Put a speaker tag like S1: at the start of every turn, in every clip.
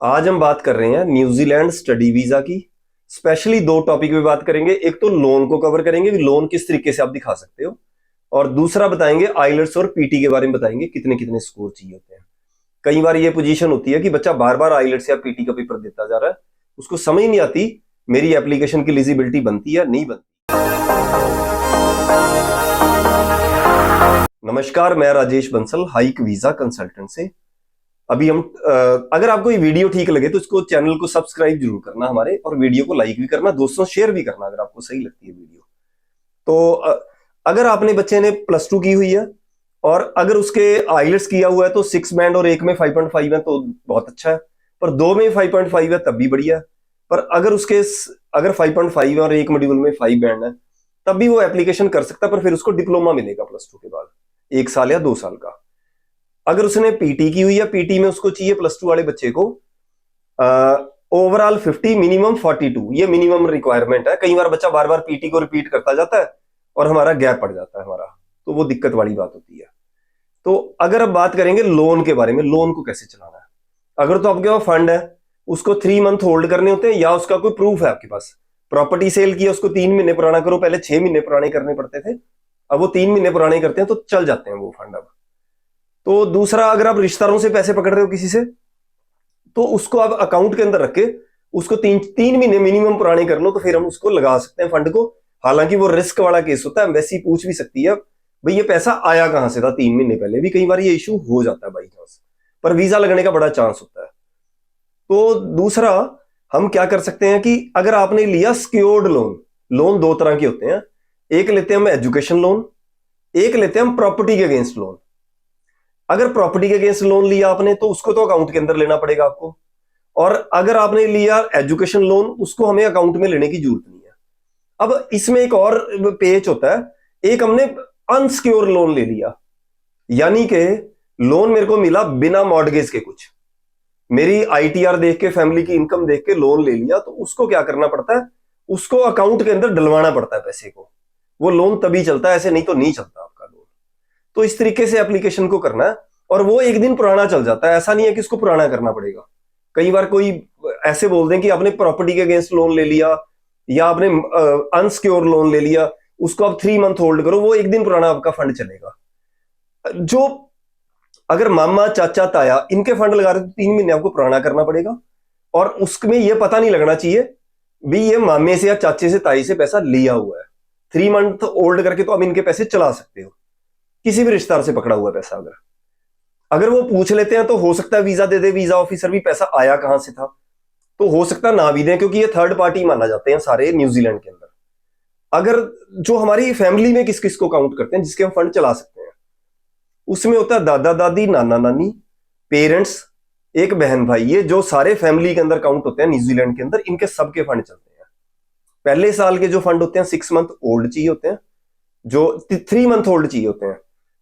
S1: आज हम बात कर रहे हैं न्यूजीलैंड स्टडी वीजा की। स्पेशली दो टॉपिक पे बात करेंगे। एक तो लोन को कवर करेंगे कि लोन किस तरीके से आप दिखा सकते हो, और दूसरा बताएंगे आइलेट्स और पीटी के बारे में, बताएंगे कितने कितने स्कोर चाहिए होते हैं। कई बार ये पोजीशन होती है कि बच्चा बार बार आइलेट्स या पीटी का पेपर देता जा रहा है, उसको समझ नहीं आती मेरी एप्लीकेशन की एलिजिबिलिटी बनती है या नहीं बनती। नमस्कार, मैं Rajesh Bansal, hike visa consultant से। अभी हम अगर आपको ये वीडियो ठीक लगे तो इसको चैनल को सब्सक्राइब जरूर करना हमारे, और वीडियो को लाइक भी करना, दोस्तों शेयर भी करना अगर आपको सही लगती है वीडियो। तो अगर आपने बच्चे ने +2 की हुई है और अगर उसके आइलेट्स किया हुआ है तो 6 बैंड और एक में 5.5 है तो बहुत अच्छा है, पर दो में 5.5 है तब भी बढ़िया है। पर अगर 5.5 है और एक मॉड्यूल में 5 बैंड है तब भी वो एप्लीकेशन कर सकता है, पर फिर उसको डिप्लोमा मिलेगा +2 के बाद 1 साल या 2 साल का। अगर उसने पीटी की हुई है, पीटी में उसको चाहिए +2 वाले बच्चे को ओवरऑल 50, मिनिमम 42, ये मिनिमम रिक्वायरमेंट है। कई बार बच्चा बार बार पीटी को रिपीट करता जाता है और हमारा गैप पड़ जाता है हमारा, तो वो दिक्कत वाली बात होती है। तो अगर अब बात करेंगे लोन के बारे में, लोन को कैसे चलाना है। अगर तो आपके पास फंड है, उसको 3 मंथ होल्ड करने होते हैं, या उसका कोई प्रूफ है आपके पास, प्रॉपर्टी सेल किया उसको 3 महीने पुराना करो, पहले 6 महीने पुराने करने पड़ते थे, अब वो 3 महीने पुराने करते हैं तो चल जाते हैं वो फंड अब। तो दूसरा, अगर आप रिश्तेदारों से पैसे पकड़ रहे हो किसी से, तो उसको आप अकाउंट के अंदर रख के उसको 3 महीने मिनिमम पुराने कर लो, तो फिर हम उसको लगा सकते हैं फंड को। हालांकि वो रिस्क वाला केस होता है, एम्बेसी पूछ भी सकती है भाई ये पैसा आया कहां से था 3 महीने पहले, भी कई बार ये इशू हो जाता है बाई चांस, पर वीजा लगने का बड़ा चांस होता है। तो दूसरा हम क्या कर सकते हैं कि अगर आपने लिया सिक्योर्ड लोन, लोन 2 तरह के होते हैं, एक लेते हैं हम एजुकेशन लोन, एक लेते हैं हम प्रॉपर्टी के अगेंस्ट लोन। अगर प्रॉपर्टी के अगेंस्ट लोन लिया आपने तो उसको तो अकाउंट के अंदर लेना पड़ेगा आपको, और अगर आपने लिया एजुकेशन लोन उसको हमें अकाउंट में लेने की जरूरत नहीं है। अब इसमें एक और पेच होता है, एक हमने अनसिक्योर लोन ले लिया, यानी कि लोन मेरे को मिला बिना मॉर्गेज के, कुछ मेरी आईटीआर देख के, फैमिली की इनकम देख के लोन ले लिया, तो उसको क्या करना पड़ता है, उसको अकाउंट के अंदर डलवाना पड़ता है पैसे को, वो लोन तभी चलता है, ऐसे नहीं तो नहीं चलता आपका लोन। तो इस तरीके से एप्लीकेशन को करना है, और वो एक दिन पुराना चल जाता है, ऐसा नहीं है कि उसको पुराना करना पड़ेगा। कई बार कोई ऐसे बोल दें कि आपने प्रॉपर्टी के अगेंस्ट लोन ले लिया या आपने अनसिक्योर लोन ले लिया, उसको आप 3 मंथ होल्ड करो, वो एक दिन पुराना आपका फंड चलेगा। जो अगर मामा चाचा ताया इनके फंड लगा रहे तो 3 महीने आपको पुराना करना पड़ेगा, और उसमें यह पता नहीं लगना चाहिए भी ये मामे से या चाचे से ताई से पैसा लिया हुआ है। 3 मंथ होल्ड करके तो आप इनके पैसे चला सकते हो, किसी भी रिश्तेदार से पकड़ा हुआ पैसा अगर वो पूछ लेते हैं तो हो सकता है वीजा दे दे वीजा ऑफिसर भी, पैसा आया कहां से था, तो हो सकता है ना भी दें, क्योंकि ये थर्ड पार्टी माना जाते हैं सारे न्यूजीलैंड के अंदर। अगर जो हमारी फैमिली में किस किस को काउंट करते हैं जिसके हम फंड चला सकते हैं, उसमें होता है दादा दादी, नाना नानी, पेरेंट्स, एक बहन भाई, ये जो सारे फैमिली के अंदर काउंट होते हैं न्यूजीलैंड के अंदर, इनके सबके फंड चलते हैं। पहले साल के जो फंड होते हैं 6 मंथ ओल्ड चाहिए होते हैं, जो 3 मंथ ओल्ड चाहिए होते हैं।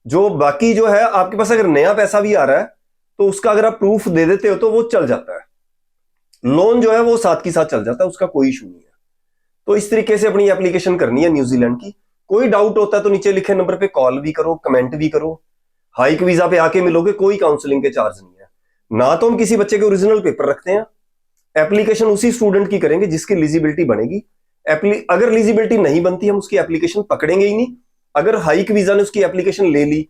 S1: जो बाकी जो है आपके पास अगर नया पैसा भी आ रहा है तो उसका अगर आप प्रूफ दे देते हो तो वो चल जाता है, लोन जो है वो साथ की साथ चल जाता है, उसका कोई इशू नहीं है। तो इस तरीके से अपनी एप्लीकेशन करनी है न्यूजीलैंड की। कोई डाउट होता है तो नीचे लिखे नंबर पे कॉल भी करो, कमेंट भी करो। हाइक वीजा पे आके मिलोगे, कोई काउंसलिंग के चार्ज नहीं है ना, तो हम किसी बच्चे के ओरिजिनल पेपर रखते हैं, एप्लीकेशन उसी स्टूडेंट की करेंगे जिसकी एलिजिबिलिटी बनेगी। अगर एलिजिबिलिटी नहीं बनती हम उसकी एप्लीकेशन पकड़ेंगे ही नहीं। अगर हाइक वीजा ने उसकी एप्लीकेशन ले ली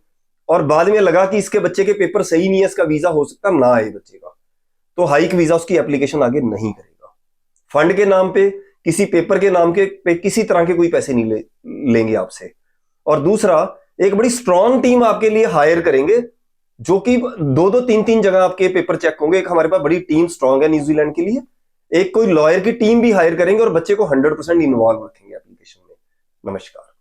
S1: और बाद में लगा कि इसके बच्चे के पेपर सही नहीं है, इसका वीजा हो सकता ना आए बच्चे का, तो हाइक वीजा उसकी एप्लीकेशन आगे नहीं करेगा। फंड के नाम पे, किसी पेपर के नाम के पे किसी तरह के कोई पैसे नहीं लेंगे आपसे। और दूसरा, एक बड़ी स्ट्रांग टीम आपके लिए हायर करेंगे, जो कि 2-2, 3-3 जगह आपके पेपर चेक होंगे। एक हमारे पास बड़ी टीम स्ट्रांग है न्यूजीलैंड के लिए, एक कोई लॉयर की टीम भी हायर करेंगे और बच्चे को 100% इन्वॉल्व रखेंगे एप्लीकेशन में। नमस्कार।